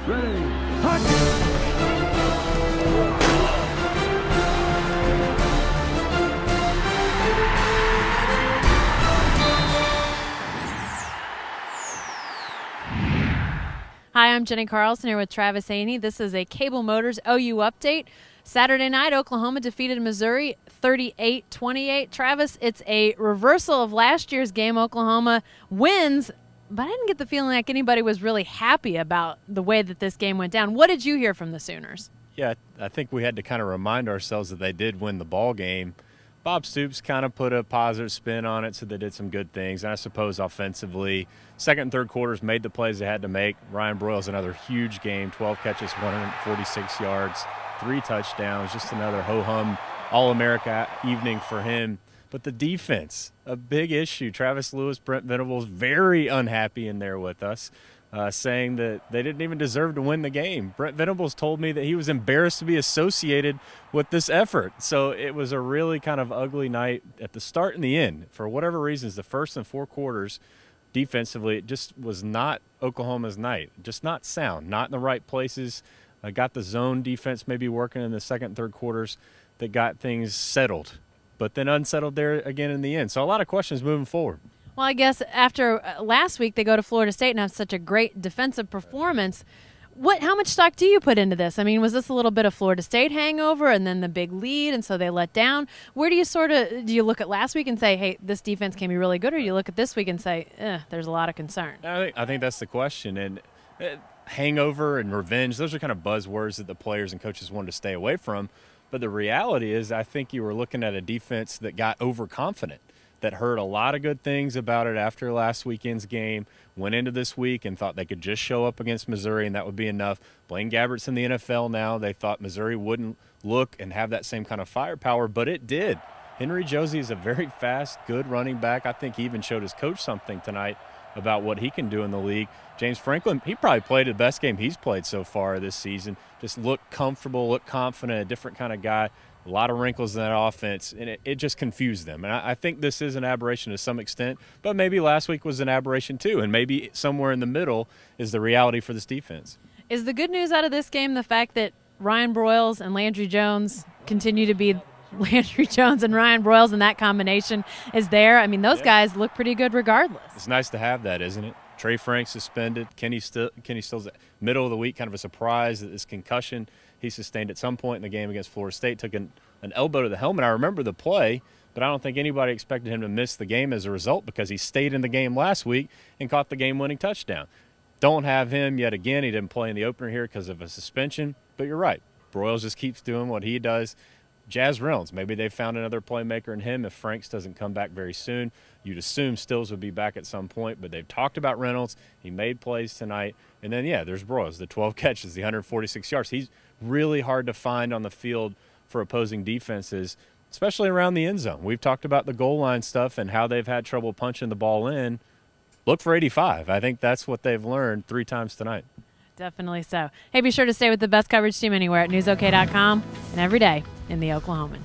Ready, hunt! Hi, I'm Jenni Carlson here with Travis Haney. This is a Cable Motors OU update. Saturday night, Oklahoma defeated Missouri 38-28. Travis, it's a reversal of last year's game. Oklahoma wins, but I didn't get the feeling like anybody was really happy about the way that this game went down. What did you hear from the Sooners? Yeah, I think we had to kind of remind ourselves that they did win the ball game. Bob Stoops kind of put a positive spin on it, so they did some good things. And I suppose offensively, second and third quarters made the plays they had to make. Ryan Broyles, another huge game, 12 catches, 146 yards, 3 touchdowns, just another ho-hum All-America evening for him. But the defense, a big issue. Travis Lewis, Brent Venables, very unhappy in there with us, saying that they didn't even deserve to win the game. Brent Venables told me that he was embarrassed to be associated with this effort. So it was a really kind of ugly night at the start and the end. For whatever reasons, the first and 4 quarters defensively, it just was not Oklahoma's night. Just not sound, not in the right places. Got the zone defense maybe working in the second and third quarters that got things settled, but then unsettled there again in the end. So a lot of questions moving forward. Well, I guess after last week they go to Florida State and have such a great defensive performance. How much stock do you put into this? I mean, was this a little bit of Florida State hangover and then the big lead and so they let down? Where do you look at last week and say, hey, this defense can be really good, or do you look at this week and say, there's a lot of concern? I think that's the question. And hangover and revenge, those are kind of buzzwords that the players and coaches wanted to stay away from. But the reality is I think you were looking at a defense that got overconfident, that heard a lot of good things about it after last weekend's game, went into this week and thought they could just show up against Missouri and that would be enough. Blaine Gabbert's in the NFL now. They thought Missouri wouldn't look and have that same kind of firepower, but it did. Henry Josie is a very fast, good running back. I think he even showed his coach something tonight about what he can do in the league. James Franklin, he probably played the best game he's played so far this season. Just looked comfortable, looked confident, a different kind of guy. A lot of wrinkles in that offense, and it just confused them. And I think this is an aberration to some extent, but maybe last week was an aberration too, and maybe somewhere in the middle is the reality for this defense. Is the good news out of this game the fact that Ryan Broyles and Landry Jones continue to be Landry Jones and Ryan Broyles, and that combination is there? I mean, those guys look pretty good regardless. It's nice to have that, isn't it? Trey Frank suspended. Kenny Stills, middle of the week, kind of a surprise that this concussion he sustained at some point in the game against Florida State took an elbow to the helmet. I remember the play, but I don't think anybody expected him to miss the game as a result because he stayed in the game last week and caught the game-winning touchdown. Don't have him yet again. He didn't play in the opener here because of a suspension, but you're right. Broyles just keeps doing what he does. Jazz Reynolds, maybe they found another playmaker in him. If Franks doesn't come back very soon, you'd assume Stills would be back at some point, but they've talked about Reynolds. He made plays tonight. And then, there's Broyles, the 12 catches, the 146 yards. He's really hard to find on the field for opposing defenses, especially around the end zone. We've talked about the goal line stuff and how they've had trouble punching the ball in. Look for 85. I think that's what they've learned 3 times tonight. Definitely so. Hey, be sure to stay with the best coverage team anywhere at newsok.com and every day in the Oklahoman.